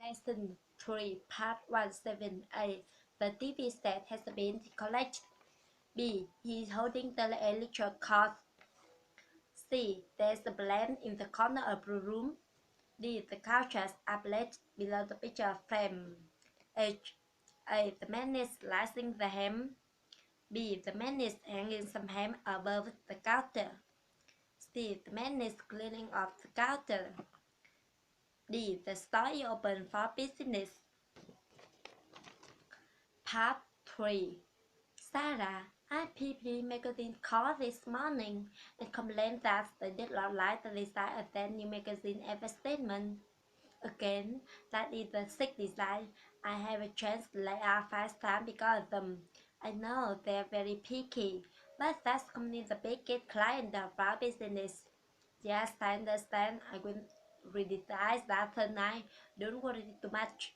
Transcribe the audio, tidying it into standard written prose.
Lesson 3, Part 178. The TV set has been collected. B. He is holding the electric cord. C. There's a lamp in the corner of the room. D. The couches are placed below the picture frame. H. A. The man is slicing the ham. B. The man is hanging some ham above the counter. C. The man is cleaning off the counter. D. The store is open for business. Part 3. Sarah, I PP magazine called this morning and complained that they did not like the design of that new magazine advertisement. Again, that is the sick design. I have a chance to lay out 5 times because of them. I know they're very picky, but that's company the biggest client of our business. Yes, I understand. I will redesign that tonight. Don't worry too much.